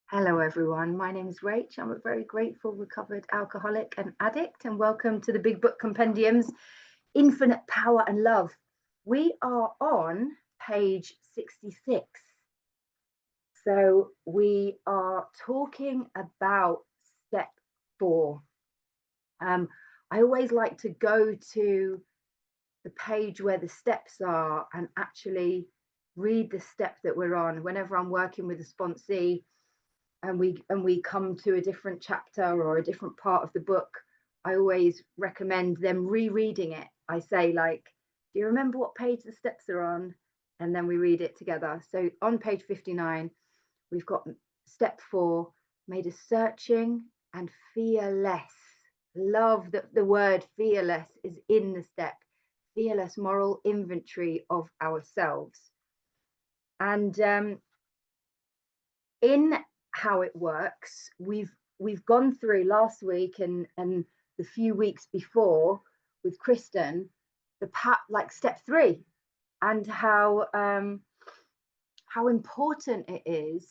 Hello, everyone. My name is Rach. I'm a very grateful recovered alcoholic and addict, and welcome to the Big Book Compendium's Infinite Power and Love. We are on page 66. So we are talking about step 4. I always like to go to the page where the steps are and actually read the step that we're on whenever I'm working with a sponsee and we come to a different chapter or a different part of the book. I always recommend them rereading it. I say, like, do you remember what page the steps are on? And then we read it together. So on page 59, we've got step 4, made a searching and fearless. Love that the word fearless is in the step. Fearless moral inventory of ourselves. And in how it works, we've gone through last week and the few weeks before with Kristen like step 3, and how important it is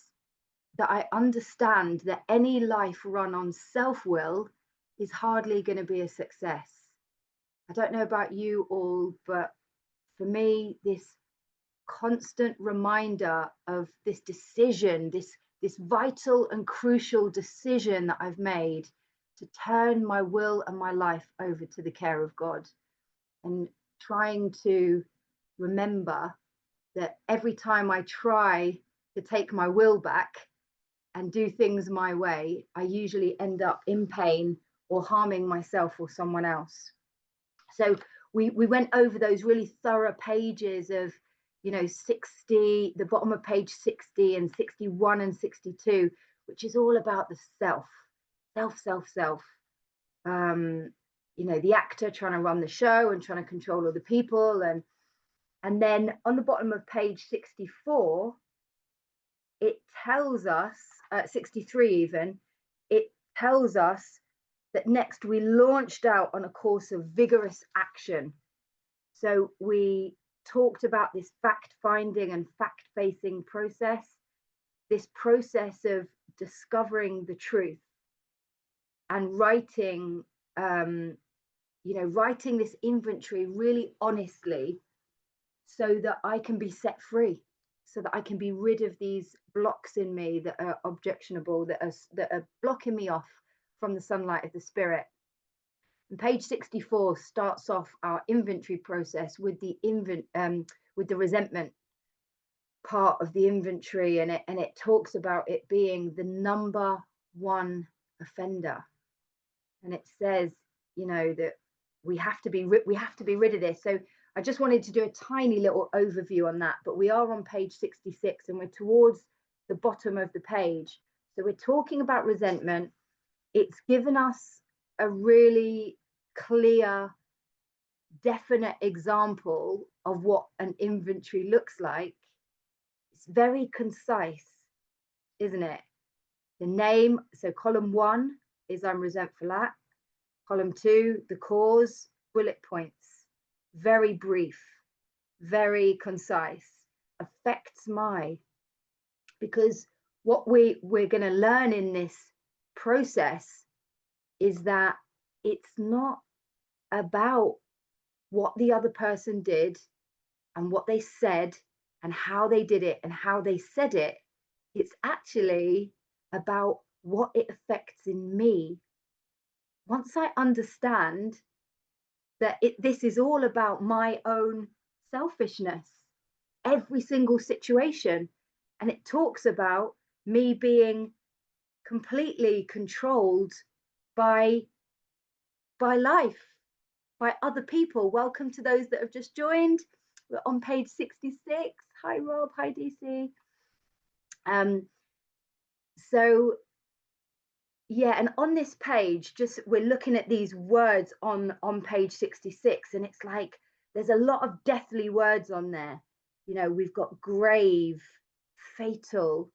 that I understand that any life run on self-will is hardly going to be a success. I don't know about you all, but for me, this constant reminder of this decision, this vital and crucial decision that I've made to turn my will and my life over to the care of God, and trying to remember that every time I try to take my will back and do things my way, I usually end up in pain or harming myself or someone else. So we went over those really thorough pages of 60, the bottom of page 60 and 61 and 62, which is all about the self. The actor trying to run the show and trying to control all the people. And then on the bottom of page 64, it tells us, 63 even, it tells us that next we launched out on a course of vigorous action. So we talked about this fact-finding and fact-facing process, this process of discovering the truth and writing this inventory really honestly, so that I can be set free, so that I can be rid of these blocks in me that are objectionable, that are blocking me off from the sunlight of the spirit. And page 64 starts off our inventory process with the resentment part of the inventory, and it talks about it being the number one offender. And it says, that we have to be rid of this. So I just wanted to do a tiny little overview on that, but we are on page 66 and we're towards the bottom of the page. So we're talking about resentment. It's given us a really clear, definite example of what an inventory looks like. It's very concise, isn't it? The name, so column 1 is I'm resentful at. Column 2, the cause, bullet points, very brief, very concise, affects my, because what we're going to learn in this process is that it's not about what the other person did and what they said and how they did it and how they said it. It's actually about what it affects in me. Once I understand that this is all about my own selfishness, every single situation, and it talks about me being completely controlled by life, by other people. Welcome to those that have just joined. We're on page 66. Hi Rob, hi DC. So yeah, and on this page, just we're looking at these words on page 66, and it's like there's a lot of deathly words on there. We've got grave, fatal,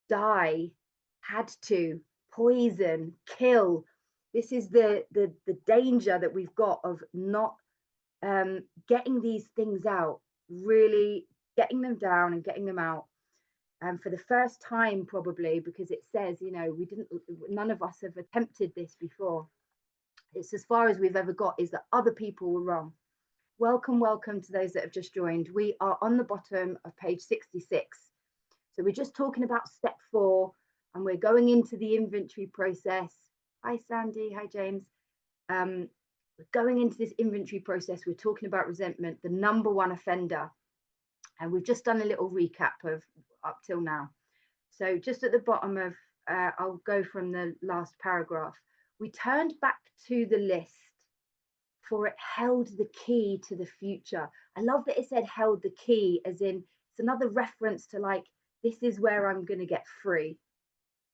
die, had to, poison, kill. This is the danger that we've got of not getting these things out, really getting them down and getting them out. for the first time, probably, because it says, none of us have attempted this before. It's as far as we've ever got, is that other people were wrong. Welcome, welcome to those that have just joined. We are on the bottom of page 66. So we're just talking about step 4, and we're going into the inventory process. Hi, Sandy. Hi, James. We're going into this inventory process. We're talking about resentment, the number one offender. And we've just done a little recap of up till now. So just at the bottom of, I'll go from the last paragraph. We turned back to the list, for it held the key to the future. I love that it said held the key, as in it's another reference to like, this is where I'm going to get free.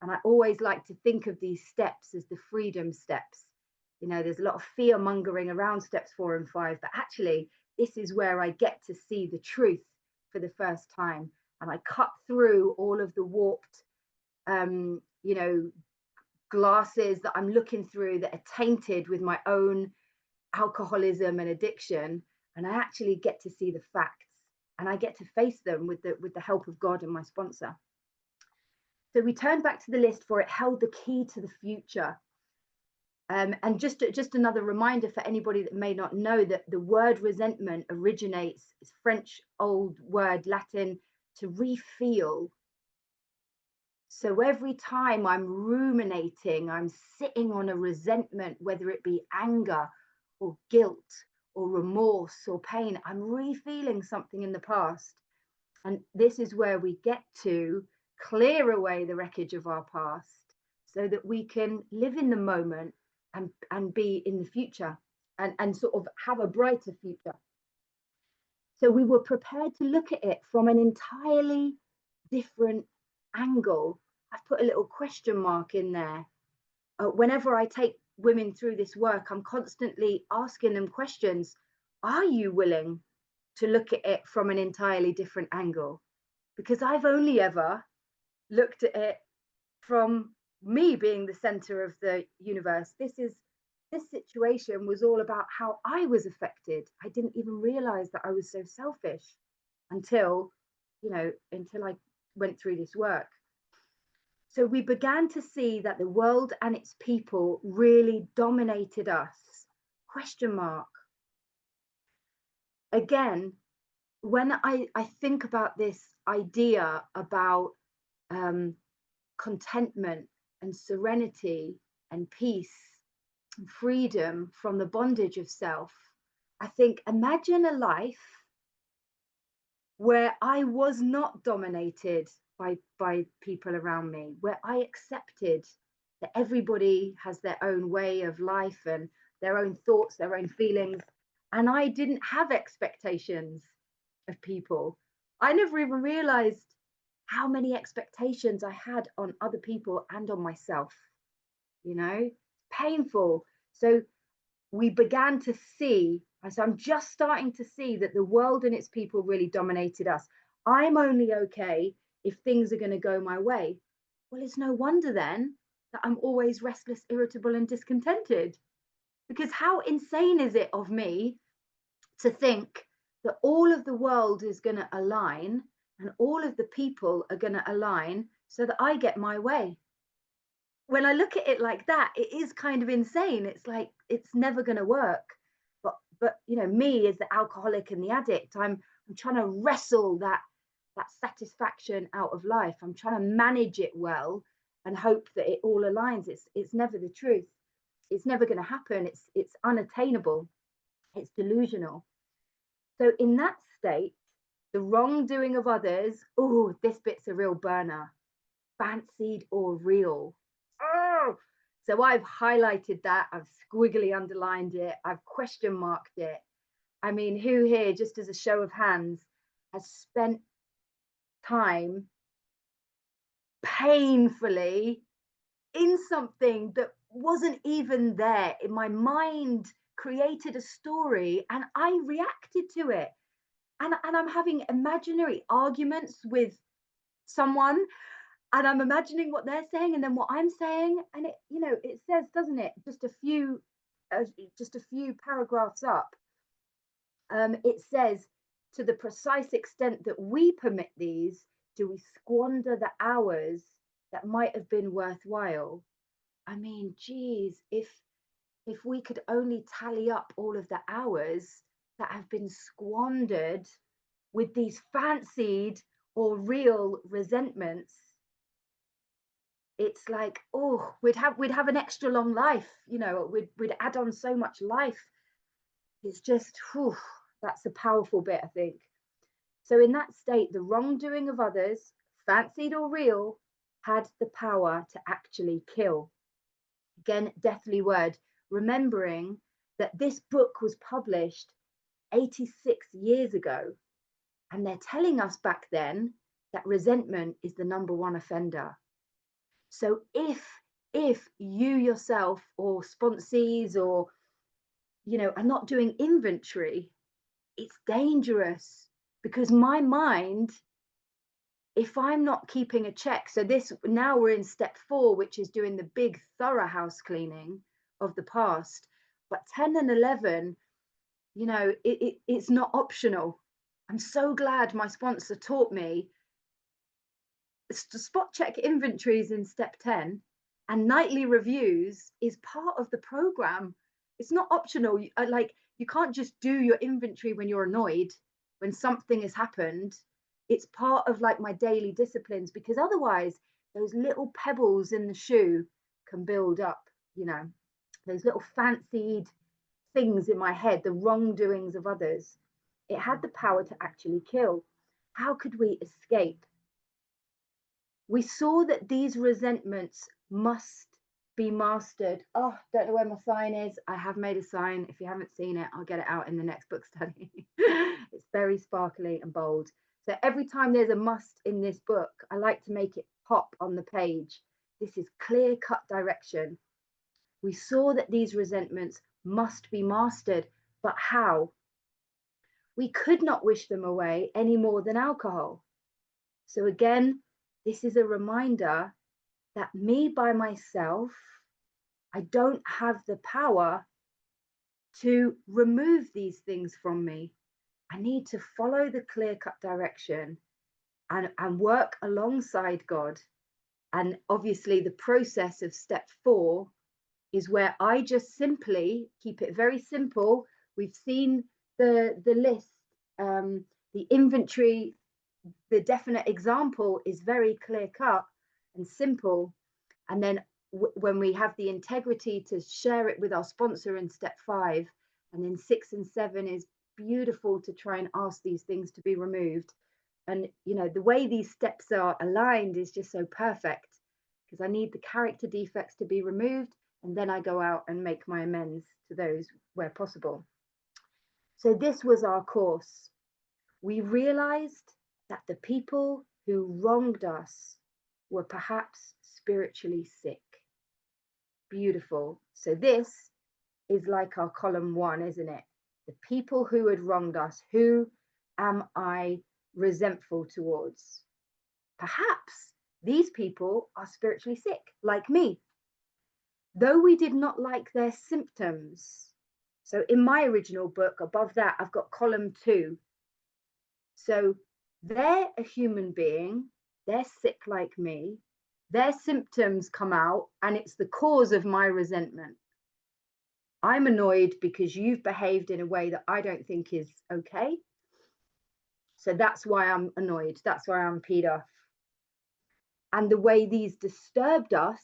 And I always like to think of these steps as the freedom steps. There's a lot of fear mongering around steps 4 and 5, but actually this is where I get to see the truth for the first time. And I cut through all of the warped, glasses that I'm looking through that are tainted with my own alcoholism and addiction, and I actually get to see the facts, and I get to face them with the help of God and my sponsor. So we turned back to the list, for it held the key to the future. And just another reminder for anybody that may not know, that the word resentment originates, it's French old word, Latin, to refeel. So every time I'm ruminating, I'm sitting on a resentment, whether it be anger or guilt or remorse or pain, I'm re-feeling something in the past. And this is where we get to clear away the wreckage of our past so that we can live in the moment and be in the future and sort of have a brighter future. So we were prepared to look at it from an entirely different angle. I've put a little question mark in there. Whenever I take women through this work, I'm constantly asking them questions. Are you willing to look at it from an entirely different angle? Because I've only ever looked at it from me being the center of the universe. This situation was all about how I was affected. I didn't even realize that I was so selfish until I went through this work. So we began to see that the world and its people really dominated us. Question mark. Again, when I think about this idea about contentment and serenity and peace and freedom from the bondage of self, I think, imagine a life where I was not dominated by people around me, where I accepted that everybody has their own way of life and their own thoughts, their own feelings, and I didn't have expectations of people. I never even realized how many expectations I had on other people and on myself. Painful. So we began to see, and so I'm just starting to see that the world and its people really dominated us. I'm only okay if things are going to go my way. Well, it's no wonder then that I'm always restless, irritable, and discontented. Because how insane is it of me to think that all of the world is going to align and all of the people are going to align so that I get my way? When I look at it like that, it is kind of insane. It's like, it's never going to work. But me as the alcoholic and the addict, I'm trying to wrestle that satisfaction out of life. I'm trying to manage it well and hope that it all aligns. It's never the truth. It's never going to happen. It's unattainable. It's delusional. So in that state, the wrongdoing of others, oh, this bit's a real burner. Fancied or real. Oh, so I've highlighted that. I've squiggly underlined it. I've question marked it. I mean, who here, just as a show of hands, has spent time painfully in something that wasn't even there? In my mind, created a story and I reacted to it. And I'm having imaginary arguments with someone, and I'm imagining what they're saying and then what I'm saying. And it says, doesn't it? Just a few paragraphs up. It says, to the precise extent that we permit these, do we squander the hours that might have been worthwhile? I mean, geez, if we could only tally up all of the hours that have been squandered with these fancied or real resentments, it's like, oh, we'd have an extra long life, you know, we'd add on so much life. It's just, whew, that's a powerful bit, I think. So in that state, the wrongdoing of others, fancied or real, had the power to actually kill. Again, deathly word, remembering that this book was published 86 years ago. And they're telling us back then that resentment is the number one offender. So if you yourself or sponsees or are not doing inventory, it's dangerous, because my mind, if I'm not keeping a check, so this, now we're in step 4, which is doing the big thorough house cleaning of the past. But 10 and 11, it's not optional. I'm so glad my sponsor taught me spot check inventories in step 10, and nightly reviews is part of the program. It's not optional. You can't just do your inventory when you're annoyed, when something has happened. It's part of like my daily disciplines, because otherwise those little pebbles in the shoe can build up, those little fancied things in my head, the wrongdoings of others. It had the power to actually kill. How could we escape? We saw that these resentments must be mastered. Oh, don't know where my sign is. I have made a sign. If you haven't seen it, I'll get it out in the next book study. It's very sparkly and bold. So every time there's a must in this book, I like to make it pop on the page. This is clear-cut direction. We saw that these resentments must be mastered, but how? We could not wish them away any more than alcohol. So again, this is a reminder that me by myself, I don't have the power to remove these things from me. I need to follow the clear-cut direction and work alongside God. And obviously the process of step 4 is where I just simply keep it very simple. We've seen the list, the inventory, the definite example is very clear cut and simple. And then when we have the integrity to share it with our sponsor in step 5, and then 6 and 7 is beautiful to try and ask these things to be removed. And the way these steps are aligned is just so perfect, because I need the character defects to be removed, and then I go out and make my amends to those where possible. So this was our course. We realized that the people who wronged us were perhaps spiritually sick. Beautiful. So this is like our column 1, isn't it? The people who had wronged us. Who am I resentful towards? Perhaps these people are spiritually sick, like me. Though we did not like their symptoms. So in my original book, above that, I've got column 2. So they're a human being, they're sick like me, their symptoms come out, and it's the cause of my resentment. I'm annoyed because you've behaved in a way that I don't think is okay. So that's why I'm annoyed. That's why I'm peed off. And the way these disturbed us.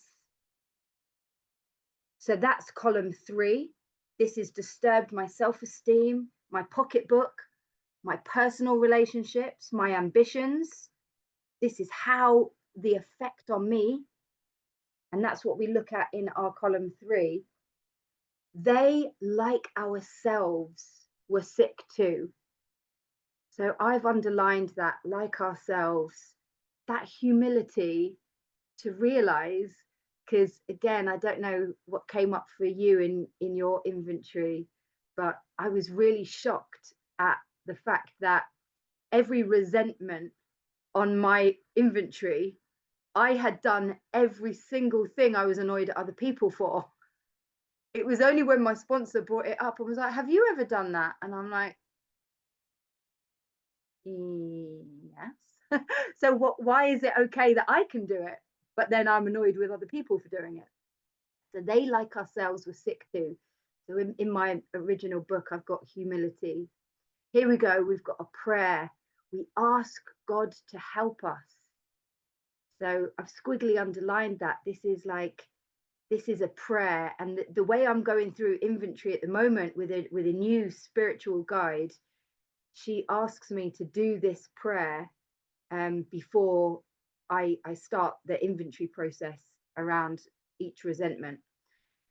So that's column 3. This is disturbed my self-esteem, my pocketbook, my personal relationships, my ambitions. This is how the effect on me. And that's what we look at in our column 3. They, like ourselves, were sick too. So I've underlined that, like ourselves, that humility to realize, because again, I don't know what came up for you in your inventory, but I was really shocked at the fact that every resentment on my inventory, I had done every single thing I was annoyed at other people for. It was only when my sponsor brought it up and was like, have you ever done that? And I'm like, yes. So why is it okay that I can do it, but then I'm annoyed with other people for doing it? So they, like ourselves, were sick too. So in my original book, I've got humility. Here we go. We've got a prayer. We ask God to help us. So I've squiggly underlined that. This is a prayer. And the way I'm going through inventory at the moment with a new spiritual guide, she asks me to do this prayer before I start the inventory process around each resentment.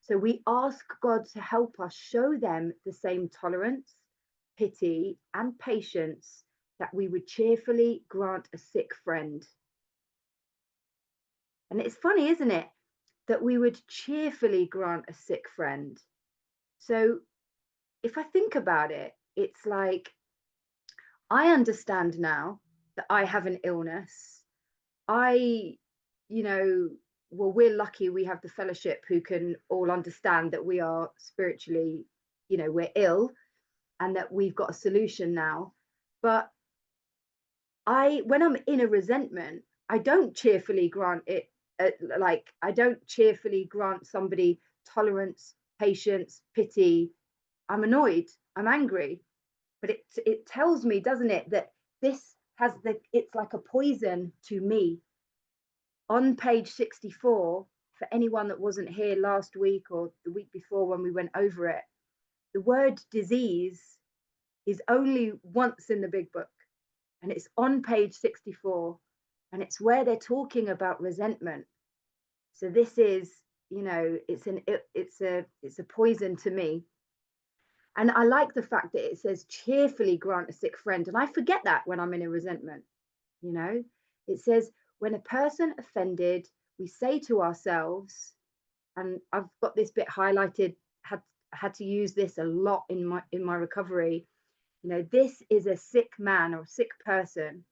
So we ask God to help us show them the same tolerance, pity, and patience that we would cheerfully grant a sick friend. And it's funny, isn't it, that we would cheerfully grant a sick friend. So if I think about it, it's like I understand now that I have an illness. I, you know, well, we're lucky we have the fellowship who can all understand that we are spiritually, we're ill and that we've got a solution now. But when I'm in a resentment, I don't cheerfully grant it. I don't cheerfully grant somebody tolerance, patience, pity. I'm annoyed. I'm angry. But it tells me, doesn't it, that it's like a poison to me. On page 64, for anyone that wasn't here last week or the week before when we went over it, the word disease is only once in the big book, and it's on page 64, and it's where they're talking about resentment. So this is, it's a poison to me. And I like the fact that it says cheerfully grant a sick friend, and I forget that when I'm in a resentment. It says, when a person offended, we say to ourselves, and I've got this bit highlighted, had to use this a lot in my recovery. This is a sick man or sick person.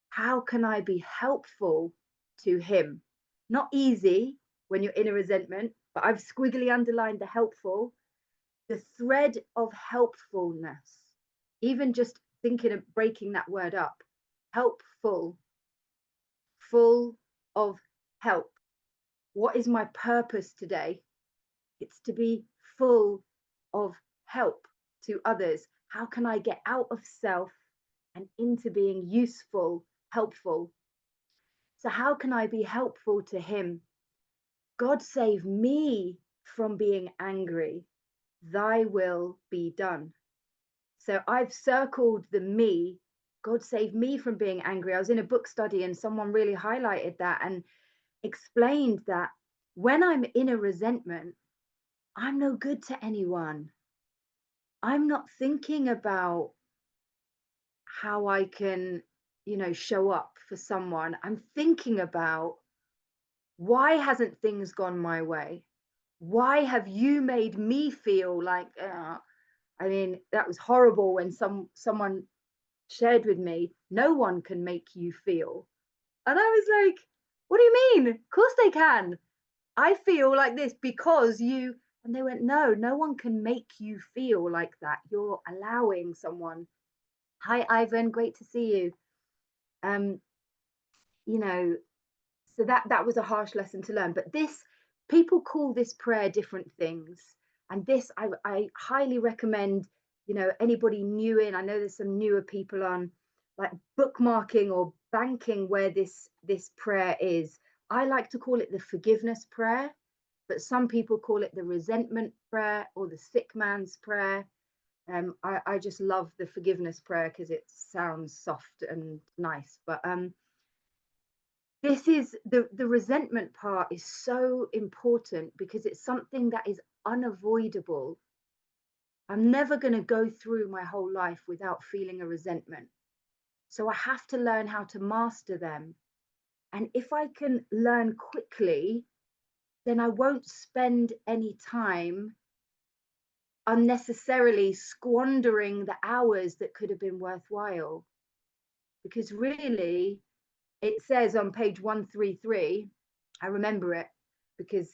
How can I be helpful to him? Not easy when you're in a resentment, but I've squiggly underlined the helpful, the thread of helpfulness. Even just thinking of breaking that word up, helpful, full of help. What is my purpose today? It's to be full of help to others. How can I get out of self and into being useful, helpful? So, how can I be helpful to him? God, save me from being angry. Thy will be done. So, I've circled the me. God, save me from being angry. I was in a book study and someone really highlighted that and explained that when I'm in a resentment, I'm no good to anyone. I'm not thinking about how I can, show up for someone. I'm thinking about, why hasn't things gone my way? Why have you made me feel like, that was horrible when someone shared with me, no one can make you feel. And I was like, what do you mean? Of course they can. I feel like this because you. And they went, no one can make you feel like that. You're allowing someone. Hi, Ivan, great to see you. Um, so that was a harsh lesson to learn. But this, people call this prayer different things. And this, I highly recommend, anybody new in, I know there's some newer people on, like bookmarking or banking where this prayer is. I like to call it the forgiveness prayer, but some people call it the resentment prayer or the sick man's prayer. I just love the forgiveness prayer because it sounds soft and nice. But this is the resentment part is so important because it's something that is unavoidable. I'm never going to go through my whole life without feeling a resentment. So I have to learn how to master them. And if I can learn quickly, then I won't spend any time unnecessarily squandering the hours that could have been worthwhile. Because really, it says on page 133, I remember it because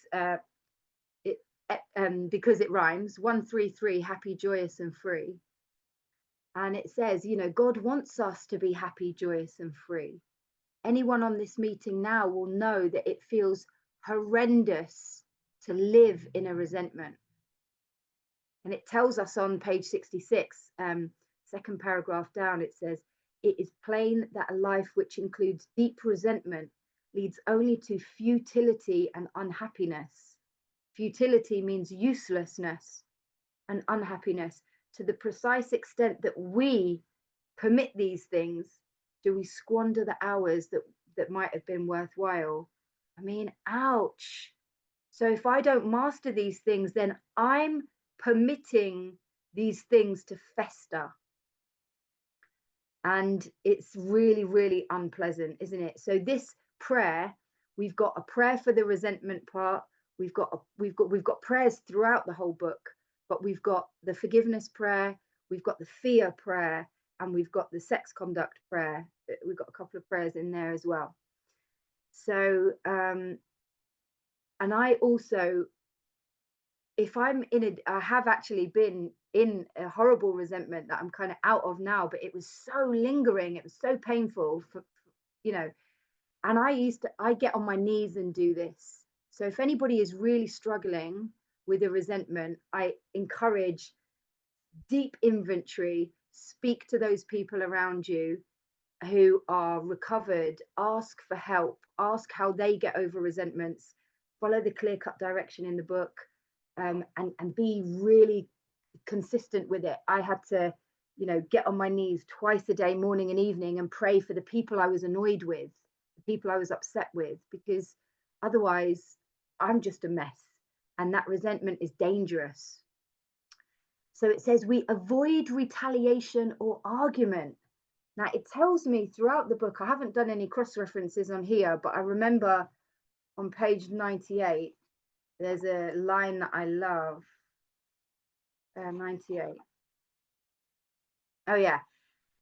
because it rhymes, 133, happy, joyous, and free. And it says, God wants us to be happy, joyous, and free. anyone on this meeting now will know that it feels horrendous to live in a resentment. And it tells us on page 66, second paragraph down, it says, it is plain that a life which includes deep resentment leads only to futility and unhappiness. Futility means uselessness, and unhappiness. To the precise extent that we permit these things, do we squander the hours that might have been worthwhile? I mean, ouch. So if I don't master these things, then I'm permitting these things to fester. And it's really, really unpleasant, isn't it? So this prayer, we've got a prayer for the resentment part. We've got prayers throughout the whole book, but we've got the forgiveness prayer, we've got the fear prayer, and we've got the sex conduct prayer. We've got a couple of prayers in there as well. So, and I also, if I'm in I have actually been in a horrible resentment that I'm kind of out of now, but it was so lingering, it was so painful for, you know, and I get on my knees and do this. So if anybody is really struggling with a resentment, I encourage deep inventory, speak to those people around you who are recovered, ask for help, ask how they get over resentments, follow the clear-cut direction in the book, and be really consistent with it. I had to, get on my knees twice a day, morning and evening, and pray for the people I was annoyed with, the people I was upset with, because otherwise I'm just a mess. And that resentment is dangerous. So it says we avoid retaliation or argument. Now, it tells me throughout the book, I haven't done any cross references on here, but I remember on page 98, there's a line that I love. 98. Oh, yeah.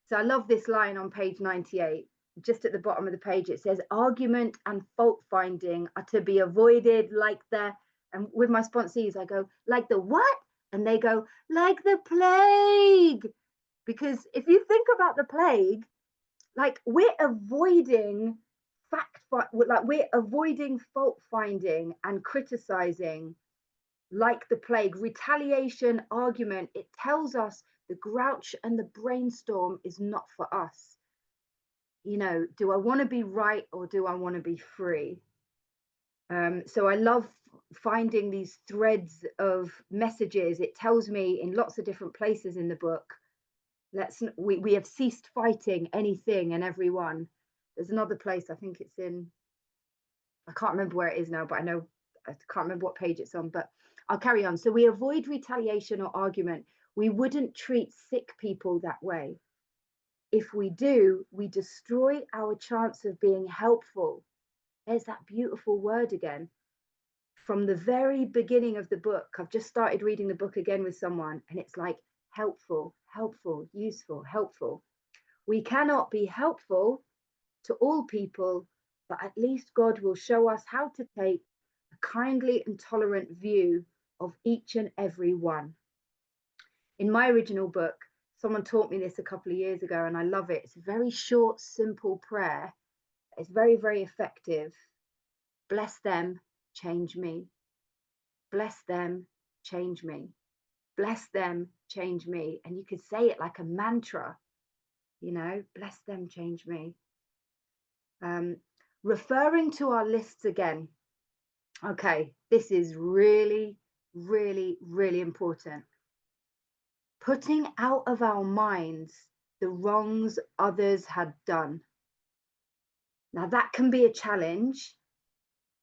So I love this line on page 98. Just at the bottom of the page, it says, argument and fault finding are to be avoided like and with my sponsees, I go, like the what? And they go, like the plague. Because if you think about the plague, like we're avoiding we're avoiding fault finding and criticizing like the plague. Retaliation, argument, it tells us the grouch and the brainstorm is not for us. Do I want to be right or do I want to be free? So I love finding these threads of messages. It tells me in lots of different places in the book, we have ceased fighting anything and everyone. There's another place, I think it's in, I can't remember where it is now, but I can't remember what page it's on, but I'll carry on. So we avoid retaliation or argument. We wouldn't treat sick people that way. If we do, we destroy our chance of being helpful. There's that beautiful word again. From the very beginning of the book, I've just started reading the book again with someone, and it's like helpful, helpful, useful, helpful. We cannot be helpful to all people, but at least God will show us how to take a kindly and tolerant view of each and every one. In my original book, someone taught me this a couple of years ago, and I love it. It's a very short, simple prayer. It's very, very effective. Bless them, change me. Bless them, change me. Bless them, change me. And you could say it like a mantra, bless them, change me. Referring to our lists again. Okay, this is really, really, really important. Putting out of our minds the wrongs others had done. Now that can be a challenge.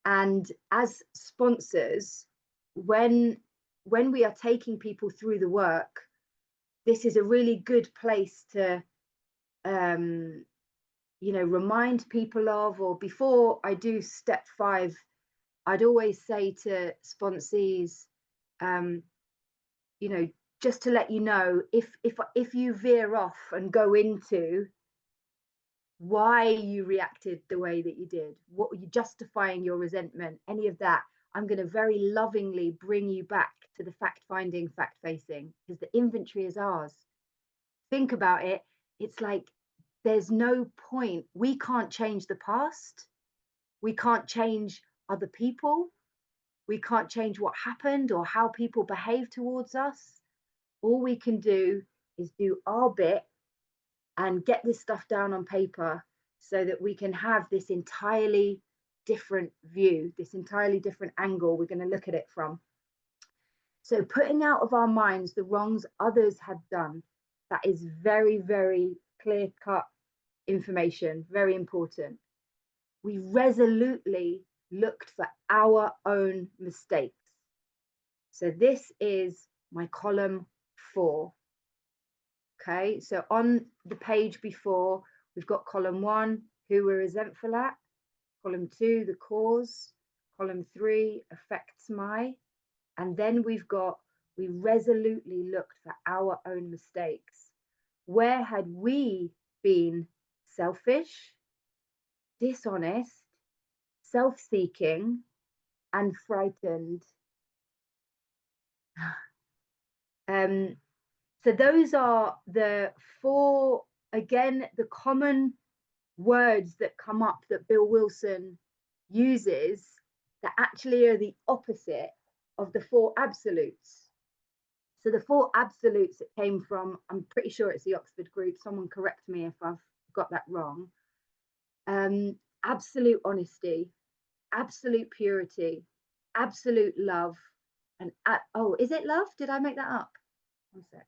And as sponsors, when we are taking people through the work, this is a really good place to remind people of, or before I do step 5, I'd always say to sponsees, just to let you know, if you veer off and go into why you reacted the way that you did, what were you justifying your resentment, any of that, I'm going to very lovingly bring you back to the fact-finding, fact-facing, because the inventory is ours. Think about it. It's like there's no point. We can't change the past. We can't change other people. We can't change what happened or how people behave towards us. All we can do is do our bit and get this stuff down on paper so that we can have this entirely different view, this entirely different angle we're going to look at it from. So putting out of our minds the wrongs others had done, that is very, very clear cut information, very important. We resolutely looked for our own mistakes. So this is my column 4. Okay, so on the page before, we've got column 1, who we're resentful at, column 2, the cause, column 3, affects my, and then we've got, we resolutely looked for our own mistakes. Where had we been selfish, dishonest, self-seeking, and frightened? So those are the 4, again, the common words that come up that Bill Wilson uses that actually are the opposite of the 4 absolutes. So the 4 absolutes that came from, I'm pretty sure it's the Oxford group, someone correct me if I've got that wrong. Absolute honesty, absolute purity, absolute love, and oh, is it love? Did I make that up? One sec.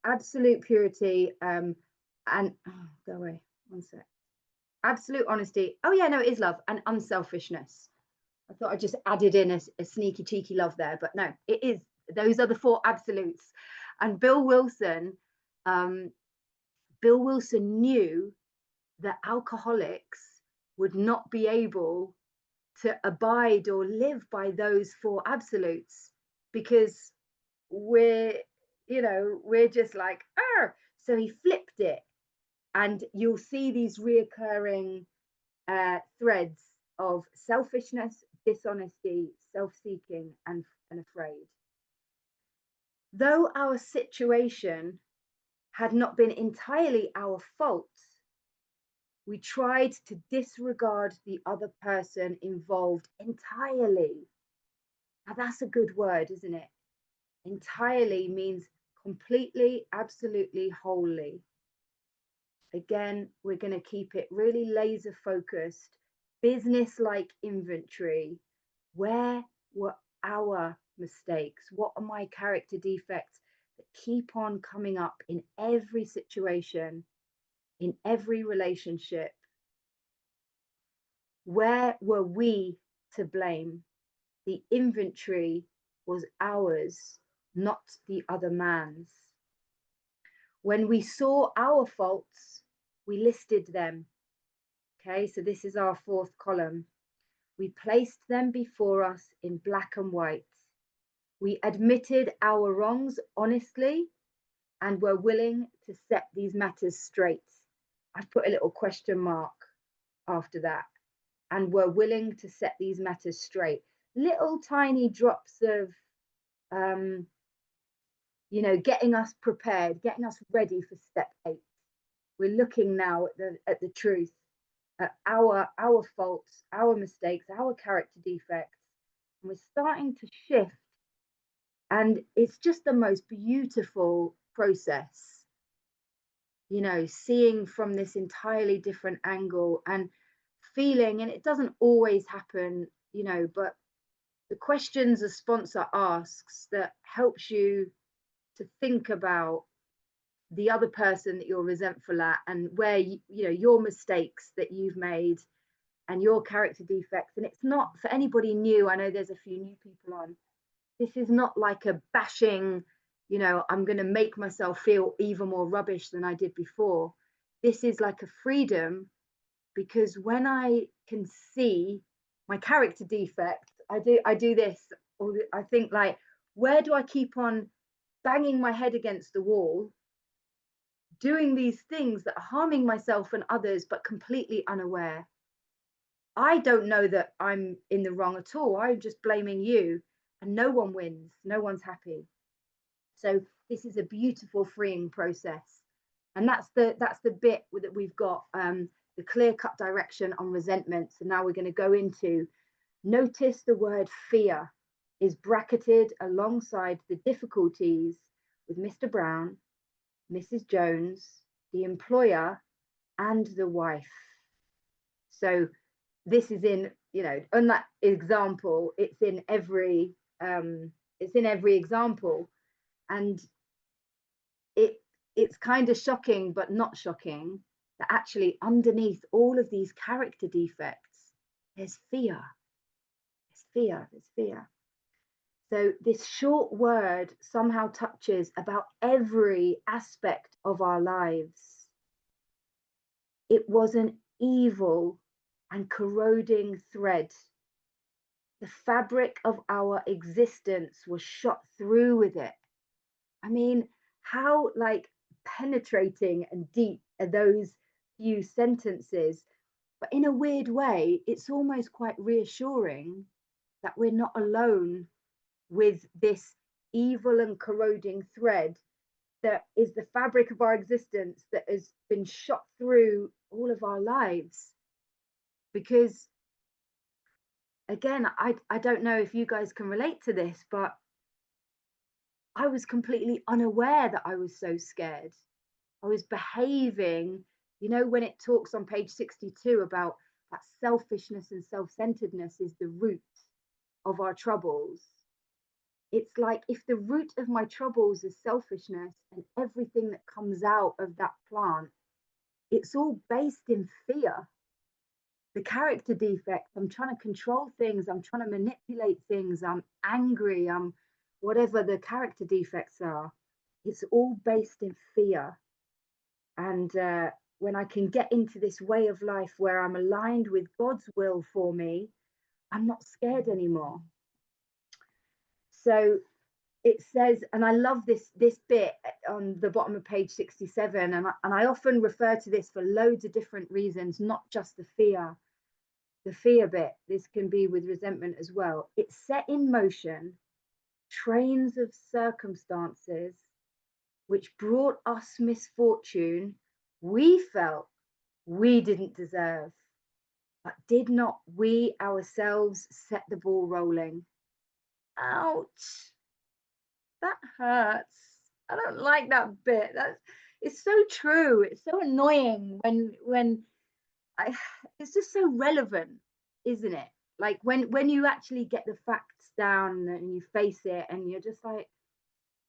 Absolute purity, and oh, go away. One sec. Absolute honesty. Oh yeah, no, it is love, and unselfishness. I thought I just added in a sneaky cheeky love there, but no, it is. Those are the 4 absolutes. And Bill Wilson knew that alcoholics would not be able to abide or live by those 4 absolutes because we're just like, so he flipped it, and you'll see these reoccurring threads of selfishness, dishonesty, self-seeking, and afraid. Though our situation had not been entirely our fault, we tried to disregard the other person involved entirely. Now that's a good word, isn't it? Entirely means completely, absolutely, wholly. Again, we're going to keep it really laser focused, business-like inventory. Where were our mistakes? What are my character defects that keep on coming up in every situation, in every relationship? Where were we to blame? The inventory was ours, not the other man's. When we saw our faults, we listed them. Okay, so this is our 4th column. We placed them before us in black and white. We admitted our wrongs honestly and were willing to set these matters straight. I've put a little question mark after that. And were willing to set these matters straight. Little tiny drops of, getting us prepared, getting us ready for step 8. We're looking now at the truth, at our faults, our mistakes, our character defects, and we're starting to shift. And it's just the most beautiful process, seeing from this entirely different angle and feeling, and it doesn't always happen, but the questions a sponsor asks that helps you to think about the other person that you're resentful at and where your mistakes that you've made and your character defects. And it's not for anybody new. I know there's a few new people on. This is not like a bashing, I'm going to make myself feel even more rubbish than I did before. This is like a freedom, because when I can see my character defect, I do this, or I think like, where do I keep on banging my head against the wall, doing these things that are harming myself and others, but completely unaware? I don't know that I'm in the wrong at all. I'm just blaming you, and no one wins. No one's happy. So this is a beautiful freeing process. And that's the bit that we've got, the clear-cut direction on resentment. So now we're going to go into, notice the word fear is bracketed alongside the difficulties with Mr. Brown, Mrs. Jones, the employer, and the wife. So this is in, on that example, it's in every example. And it's kind of shocking, but not shocking, that actually underneath all of these character defects, there's fear. There's fear. So this short word somehow touches about every aspect of our lives. It was an evil and corroding thread. The fabric of our existence was shot through with it. I mean, how penetrating and deep are those few sentences? But in a weird way, it's almost quite reassuring that we're not alone with this evil and corroding thread that is the fabric of our existence, that has been shot through all of our lives. Because again, I don't know if you guys can relate to this, but I was completely unaware that I was so scared. I was behaving, when it talks on page 62 about that selfishness and self-centeredness is the root of our troubles. It's like, if the root of my troubles is selfishness, and everything that comes out of that plant, it's all based in fear. The character defects, I'm trying to control things, I'm trying to manipulate things, I'm angry, I'm whatever the character defects are, it's all based in fear. And when I can get into this way of life where I'm aligned with God's will for me, I'm not scared anymore. So it says, and I love this bit on the bottom of page 67, and I often refer to this for loads of different reasons, not just the fear bit. This can be with resentment as well. It set in motion trains of circumstances which brought us misfortune we felt we didn't deserve, but did not we ourselves set the ball rolling? Ouch, that hurts. I don't like that bit. It's so true. It's so annoying when it's just so relevant, isn't it? Like when you actually get the facts down and you face it, and you're just like,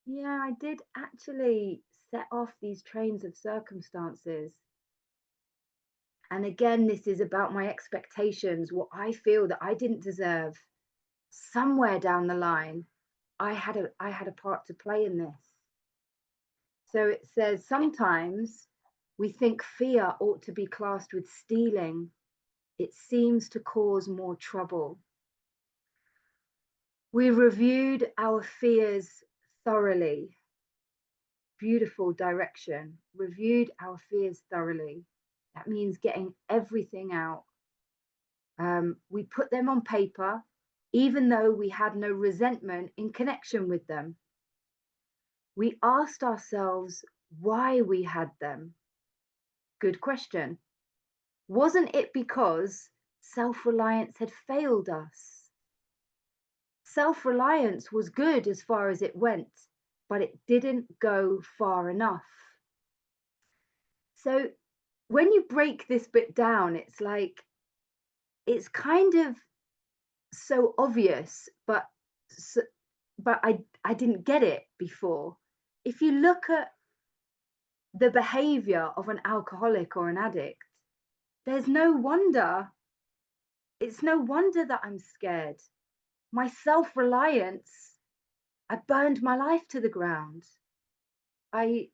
yeah, I did actually set off these trains of circumstances. And again, this is about my expectations, what I feel that I didn't deserve. Somewhere down the line, I had a part to play in this. So it says, sometimes we think fear ought to be classed with stealing. It seems to cause more trouble. We reviewed our fears thoroughly. Beautiful direction. Reviewed our fears thoroughly. That means getting everything out. We put them on paper, even though we had no resentment in connection with them. We asked ourselves why we had them. Good question. Wasn't it because self-reliance had failed us? Self-reliance was good as far as it went, but it didn't go far enough. So when you break this bit down, it's like, it's kind of so obvious, but I didn't get it before. If you look at the behavior of an alcoholic or an addict, there's no wonder. It's no wonder that I'm scared. My self-reliance, I burned my life to the ground. I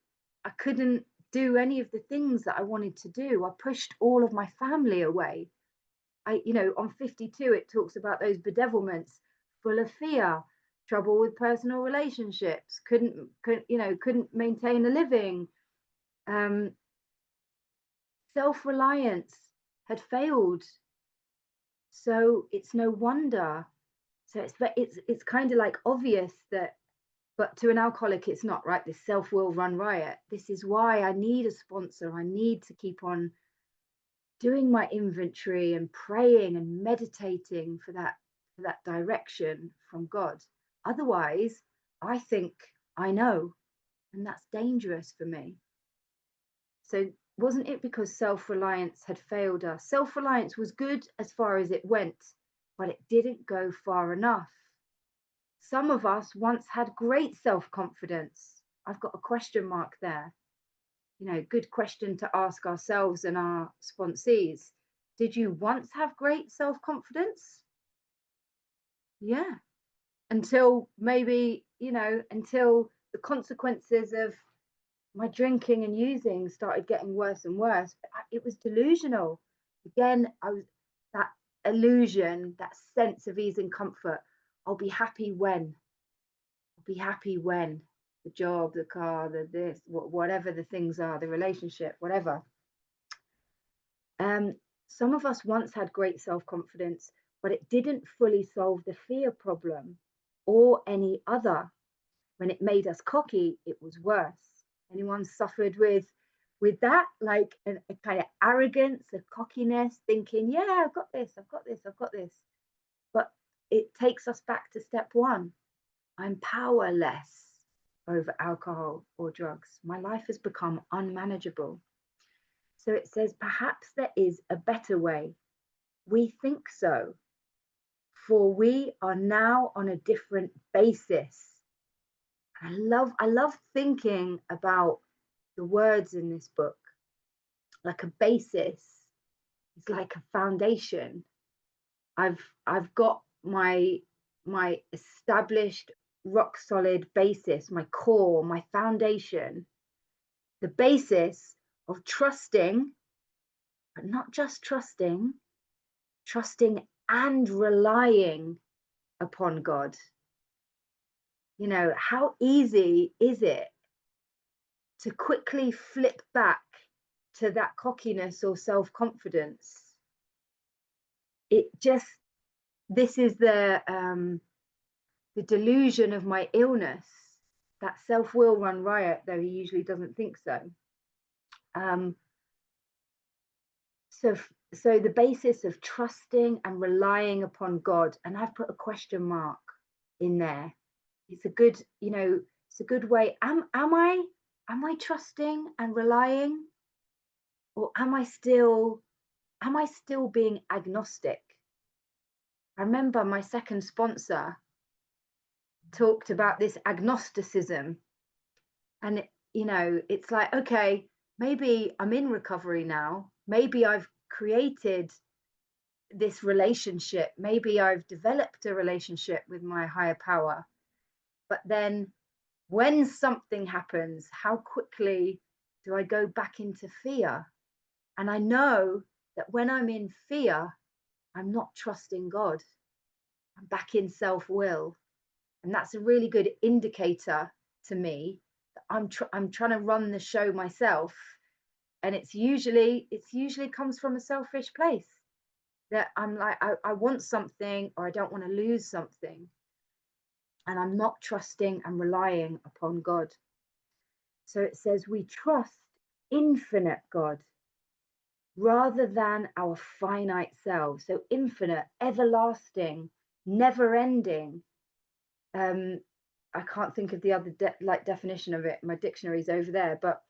couldn't do any of the things that I wanted to do. I pushed all of my family away. On 52, it talks about those bedevilments, full of fear, trouble with personal relationships, couldn't maintain a living. Self-reliance had failed. So it's no wonder. So it's kind of like obvious that But to an alcoholic, it's not, right? This self will run riot. This is why I need a sponsor. I need to keep on doing my inventory and praying and meditating for that direction from God. Otherwise, I think I know, and that's dangerous for me. So wasn't it because self-reliance had failed us? Self-reliance was good as far as it went, but it didn't go far enough. Some of us once had great self-confidence. I've got a question mark there. Good question to ask ourselves and our sponsees. Did you once have great self-confidence? Yeah. Until maybe, until the consequences of my drinking and using started getting worse and worse. It was delusional. Again, I was that illusion, that sense of ease and comfort. I'll be happy when. I'll be happy when the job, the car, the this, whatever the things are, the relationship, whatever. Some of us once had great self-confidence, but it didn't fully solve the fear problem or any other. When it made us cocky, it was worse. Anyone suffered with that, like a kind of arrogance, a cockiness, thinking, yeah, I've got this, I've got this, I've got this. But it takes us back to step one. I'm powerless over alcohol or drugs. My life has become unmanageable. So it says, perhaps there is a better way. We think so, for we are now on a different basis. I love thinking about the words in this book. Like a basis, it's like a foundation. I've got my established rock solid basis, my core, my foundation, the basis of trusting, but not just trusting and relying upon God. How easy is it to quickly flip back to that cockiness or self-confidence? This is the delusion of my illness. That self will run riot, though he usually doesn't think so. So the basis of trusting and relying upon God, and I've put a question mark in there. It's a good, it's a good way. Am I trusting and relying, or am I still being agnostic? I remember my second sponsor talked about this agnosticism, and it's like, okay, maybe I'm in recovery now, maybe I've created this relationship, maybe I've developed a relationship with my higher power, but then when something happens, how quickly do I go back into fear? And I know that when I'm in fear, I'm not trusting God. I'm back in self-will. And that's a really good indicator to me that I'm trying to run the show myself. And it's usually comes from a selfish place, that I'm like, I want something, or I don't want to lose something. And I'm not trusting and relying upon God. So it says we trust infinite God rather than our finite selves. So infinite, everlasting, never ending. I can't think of the other definition of it. My dictionary's over there, but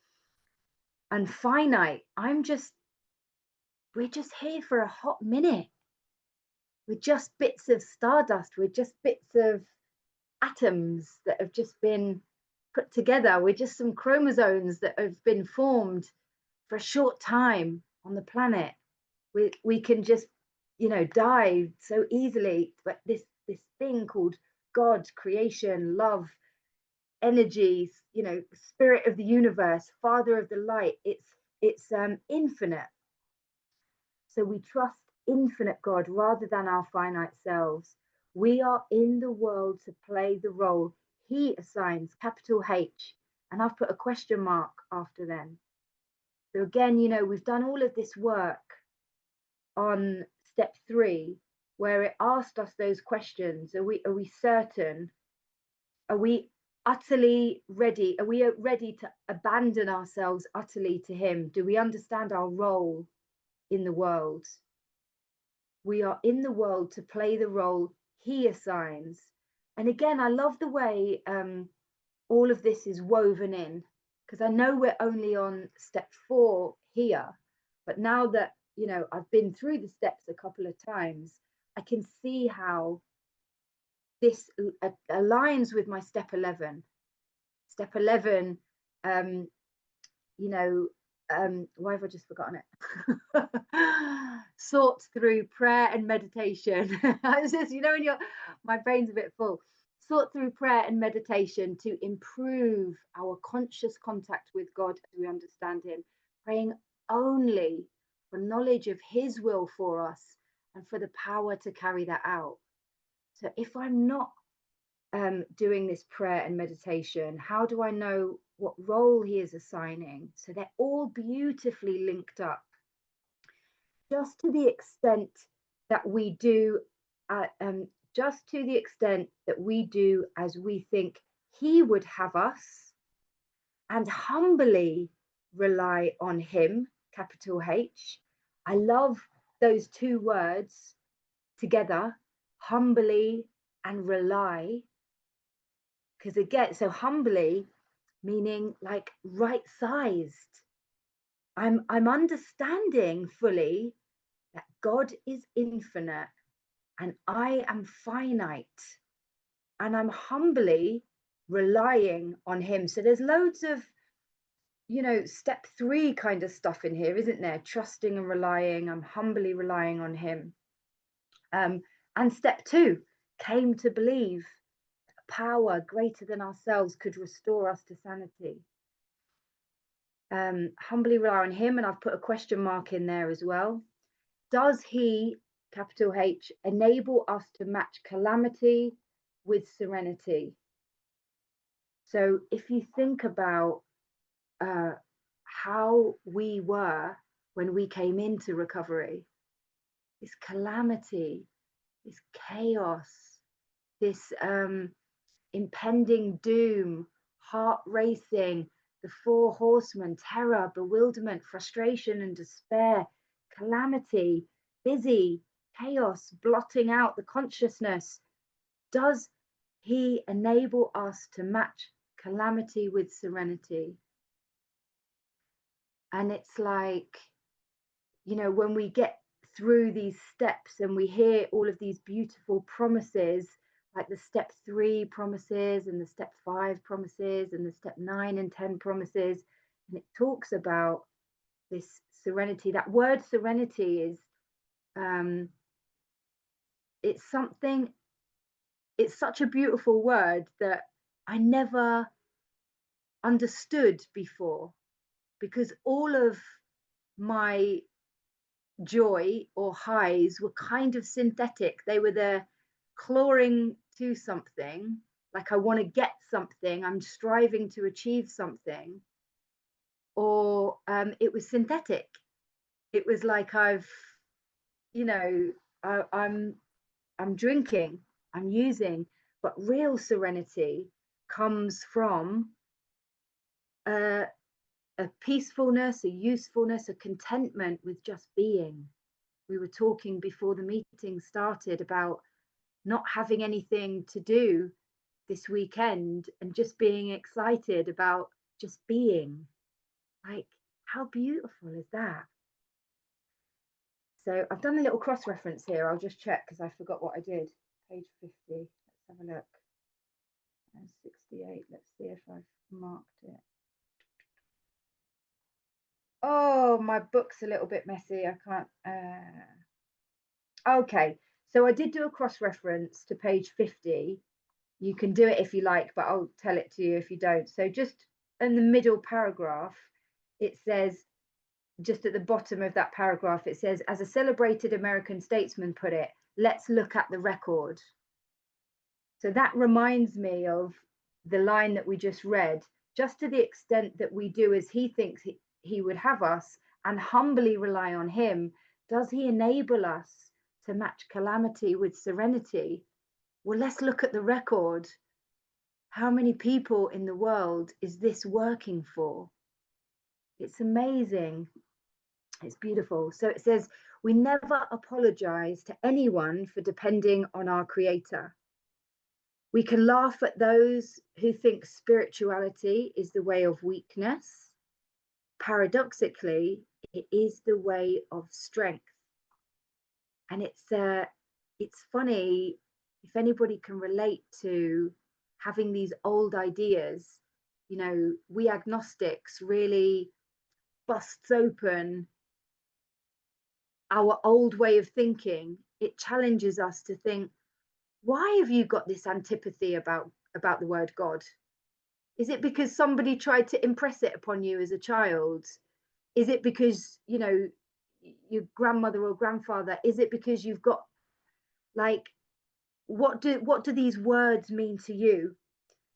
and finite. We're just here for a hot minute. We're just bits of stardust. We're just bits of atoms that have just been put together. We're just some chromosomes that have been formed for a short time on the planet. We can just, die so easily. But this thing called God, creation, love, energy, spirit of the universe, father of the light, it's infinite. So we trust infinite God rather than our finite selves. We are in the world to play the role he assigns, capital H, and I've put a question mark after them. So again, we've done all of this work on step 3, where it asked us those questions. Are we certain? Are we utterly ready? Are we ready to abandon ourselves utterly to Him? Do we understand our role in the world? We are in the world to play the role He assigns. And again, I love the way all of this is woven in, because I know we're only on step 4 here, but now that, you know, I've been through the steps a couple of times, I can see how this aligns with my step 11. Step 11, you know, why have I just forgotten it? Sort through prayer and meditation. It's just, you know, when my brain's a bit full. Sort through prayer and meditation to improve our conscious contact with God as we understand Him, praying only for knowledge of His will for us and for the power to carry that out. So if I'm not doing this prayer and meditation, how do I know what role He is assigning? So they're all beautifully linked up. Just to the extent that we do, just to the extent that we do as we think He would have us, and humbly rely on Him, capital H. I love those two words together, humbly and rely. Because again, so humbly meaning like right sized. I'm understanding fully that God is infinite and I am finite, and I'm humbly relying on Him. So there's loads of, you know, step 3 kind of stuff in here, isn't there? Trusting and relying. I'm humbly relying on Him. And step 2, came to believe power greater than ourselves could restore us to sanity. Humbly rely on Him, and I've put a question mark in there as well. Does He, capital H, enable us to match calamity with serenity? So if you think about how we were when we came into recovery, this calamity, this chaos, this impending doom, heart racing, the 4 horsemen, terror, bewilderment, frustration and despair, calamity, busy, chaos, blotting out the consciousness. Does He enable us to match calamity with serenity? And it's like, you know, when we get through these steps and we hear all of these beautiful promises, like the step 3 promises and the step 5 promises and the step 9 and 10 promises, and it talks about this serenity. That word serenity is it's something, it's such a beautiful word that I never understood before, because all of my joy or highs were kind of synthetic. They were there clawing to something, like I want to get something, I'm striving to achieve something, or it was synthetic. It was like I've, you know, I'm drinking, I'm using, but real serenity comes from a peacefulness, a usefulness, a contentment with just being. We were talking before the meeting started about not having anything to do this weekend and just being excited about just being. Like, how beautiful is that? So I've done a little cross reference here. I'll just check because I forgot what I did. Page 50. Let's have a look. And 68. Let's see if I've marked it. Oh, my book's a little bit messy. I can't. Okay, so I did do a cross reference to page 50. You can do it if you like, but I'll tell it to you if you don't. So just in the middle paragraph, it says, just at the bottom of that paragraph, it says, as a celebrated American statesman put it, let's look at the record. So that reminds me of the line that we just read, just to the extent that we do as He thinks he would have us and humbly rely on Him, does He enable us to match calamity with serenity? Well, let's look at the record. How many people in the world is this working for? It's amazing. It's beautiful. So it says, we never apologize to anyone for depending on our Creator. We can laugh at those who think spirituality is the way of weakness. Paradoxically, it is the way of strength. And it's funny if anybody can relate to having these old ideas. You know, we agnostics really busts open our old way of thinking. It challenges us to think, why have you got this antipathy about the word God? Is it because somebody tried to impress it upon you as a child? Is it because, you know, your grandmother or grandfather? Is it because you've got, like, what do these words mean to you?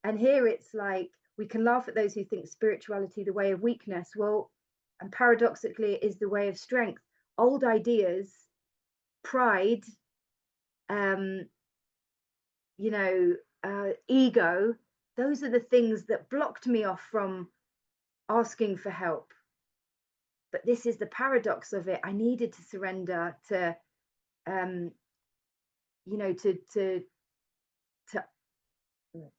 And here it's like, we can laugh at those who think spirituality the way of weakness. Well, and paradoxically, it is the way of strength. Old ideas, pride, um, you know, ego, those are the things that blocked me off from asking for help. But this is the paradox of it. I needed to surrender to, you know, to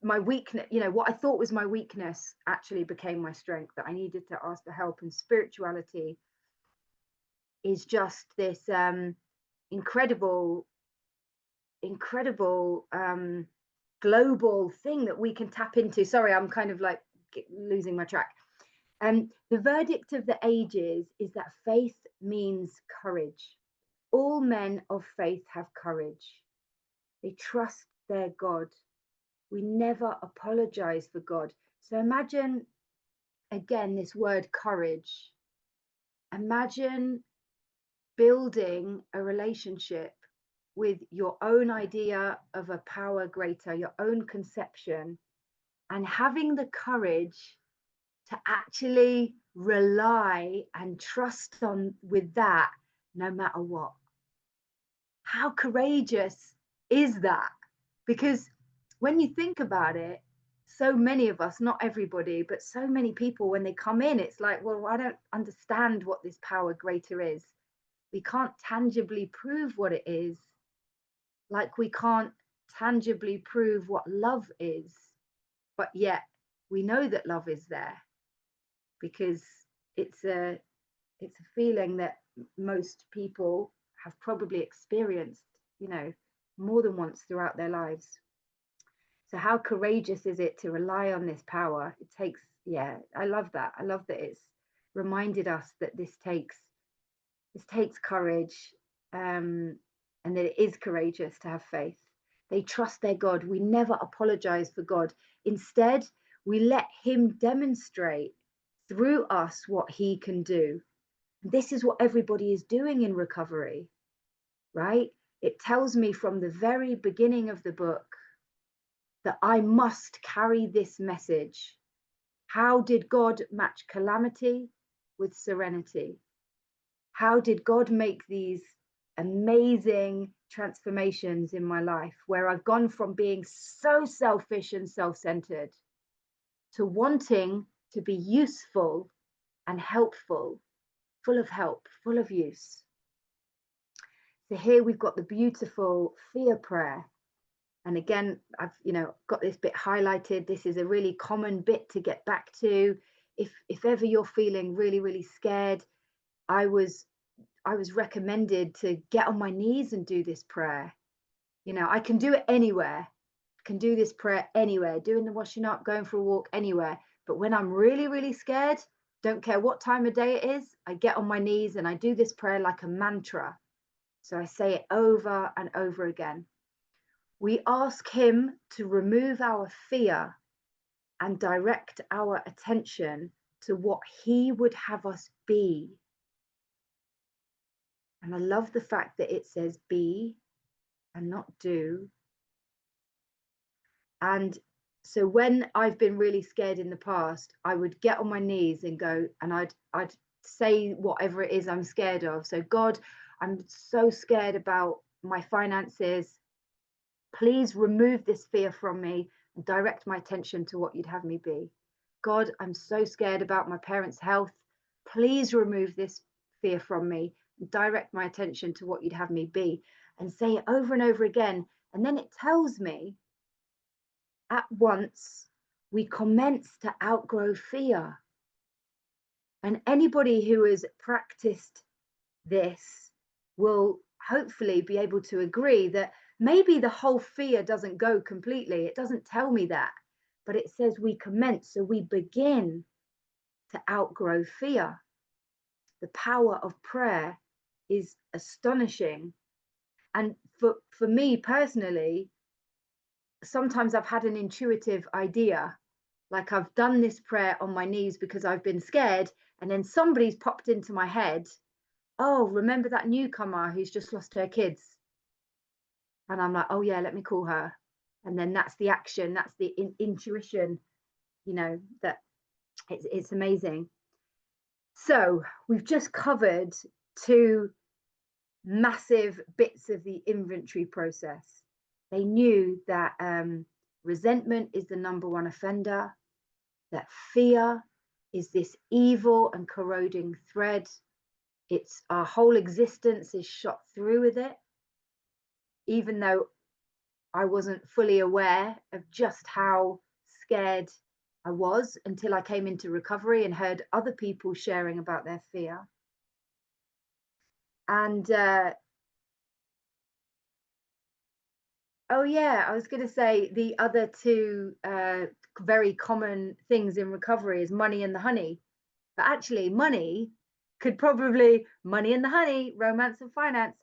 my weakness. You know, what I thought was my weakness actually became my strength, that I needed to ask for help. And spirituality is just this incredible global thing that we can tap into. Sorry, I'm kind of like losing my track. The verdict of the ages is that faith means courage. All men of faith have courage. They trust their God. We never apologize for God. So imagine, again, this word courage. Imagine building a relationship with your own idea of a power greater, your own conception, and having the courage to actually rely and trust on with that no matter what. How courageous is that? Because when you think about it, so many of us, not everybody, but so many people, when they come in, it's like, well, I don't understand what this power greater is. We can't tangibly prove what it is, like we can't tangibly prove what love is, but yet we know that love is there, because it's a feeling that most people have probably experienced, you know, more than once throughout their lives. So how courageous is it to rely on this power? It takes, yeah, I love that. I love that it's reminded us that this takes courage, and that it is courageous to have faith. They trust their God. We never apologize for God. Instead, we let him demonstrate through us what he can do. This is what everybody is doing in recovery, right? It tells me from the very beginning of the book that I must carry this message. How did God match calamity with serenity? How did God make these amazing transformations in my life, where I've gone from being so selfish and self-centered to wanting to be useful and helpful, full of help, full of use. So here we've got the beautiful fear prayer. And again, I've, you know, got this bit highlighted. This is a really common bit to get back to. If ever you're feeling really, really scared, I was recommended to get on my knees and do this prayer. You know, I can do it anywhere. I can do this prayer anywhere, doing the washing up, going for a walk, anywhere. But when I'm really, really scared, don't care what time of day it is, I get on my knees and I do this prayer like a mantra. So I say it over and over again. We ask him to remove our fear and direct our attention to what he would have us be. And I love the fact that it says be and not do. And so when I've been really scared in the past, I would get on my knees and go, and I'd say whatever it is I'm scared of. So God, I'm so scared about my finances. Please remove this fear from me. and direct my attention to what you'd have me be. God, I'm so scared about my parents' health. Please remove this fear from me and direct my attention to what you'd have me be. And say it over and over again. And then it tells me at once we commence to outgrow fear. And anybody who has practiced this will hopefully be able to agree that maybe the whole fear doesn't go completely. It doesn't tell me that, but it says we commence, so we begin to outgrow fear. The power of prayer is astonishing. And for me personally, sometimes I've had an intuitive idea, like I've done this prayer on my knees because I've been scared, and then somebody's popped into my head, oh, remember that newcomer who's just lost her kids? And I'm like, oh yeah, let me call her. And then that's the action, that's the intuition, that it's amazing. So we've just covered two massive bits of the inventory process. They knew that resentment is the number one offender, that fear is this evil and corroding thread. It's our whole existence is shot through with it, even though I wasn't fully aware of just how scared I was until I came into recovery and heard other people sharing about their fear. And oh yeah, I was going to say the other two very common things in recovery is money and the honey. But actually, money and the honey, romance and finance.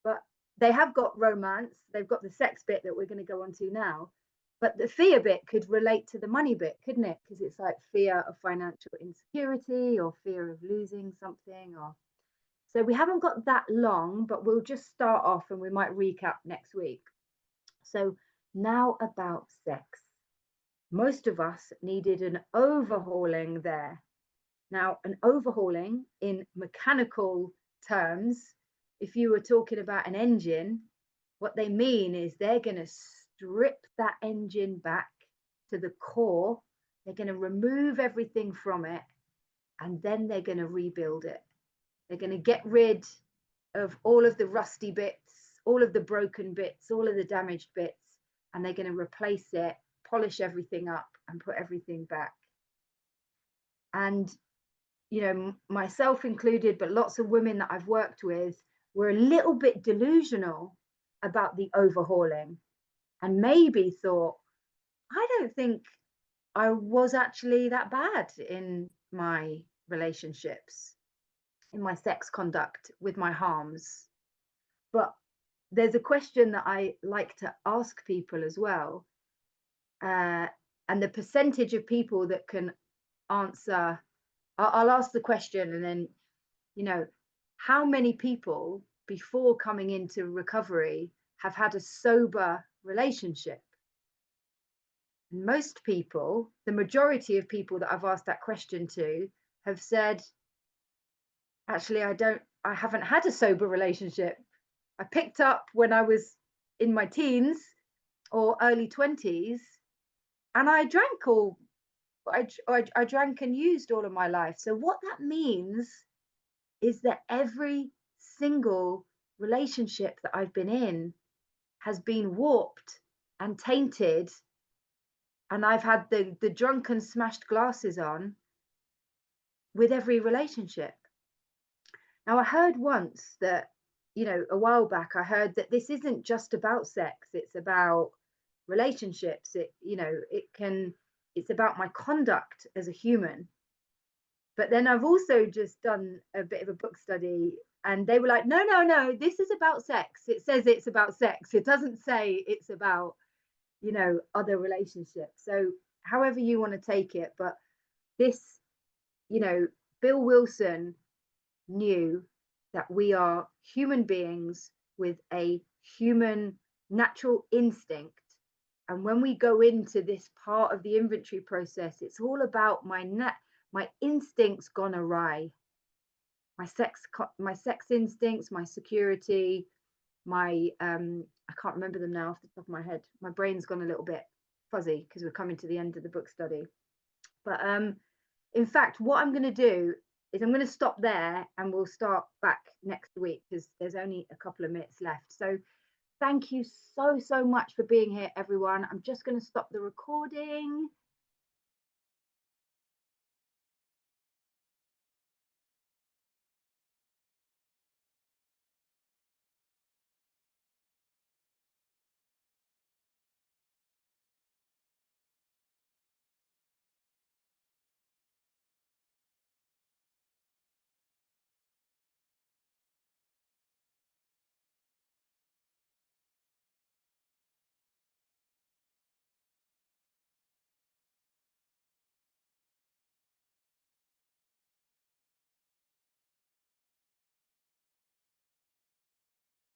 But they have got romance. They've got the sex bit that we're going to go on to now. But the fear bit could relate to the money bit, couldn't it? Because it's like fear of financial insecurity or fear of losing something. So we haven't got that long, but we'll just start off and we might recap next week. So now about sex. Most of us needed an overhauling there. Now, an overhauling in mechanical terms, if you were talking about an engine, what they mean is they're going to strip that engine back to the core. They're going to remove everything from it, and then they're going to rebuild it. They're going to get rid of all of the rusty bits, all of the broken bits, all of the damaged bits, and they're going to replace it, polish everything up, and put everything back. And myself included, but lots of women that I've worked with were a little bit delusional about the overhauling and maybe thought, I don't think I was actually that bad in my relationships, in my sex conduct with my harms. But there's a question that I like to ask people as well. And the percentage of people that can answer, I'll ask the question and then, how many people before coming into recovery have had a sober relationship? And most people, the majority of people that I've asked that question to, have said, actually, I haven't had a sober relationship. I picked up when I was in my teens or early 20s, and I drank and used all of my life. So what that means is that every single relationship that I've been in has been warped and tainted, and I've had the drunken smashed glasses on with every relationship. Now, I heard once that, a while back, I heard that this isn't just about sex, it's about relationships. It's about my conduct as a human. But then I've also just done a bit of a book study, and they were like, no, this is about sex. It says it's about sex. It doesn't say it's about, other relationships. So however you want to take it, but this, Bill Wilson knew that we are human beings with a human natural instinct. And when we go into this part of the inventory process, it's all about my instincts gone awry. My sex instincts, my security, my I can't remember them now off the top of my head. My brain's gone a little bit. fuzzy because we're coming to the end of the book study. But in fact, what I'm going to do is I'm going to stop there and we'll start back next week because there's only a couple of minutes left. So thank you so much for being here, everyone. I'm just going to stop the recording.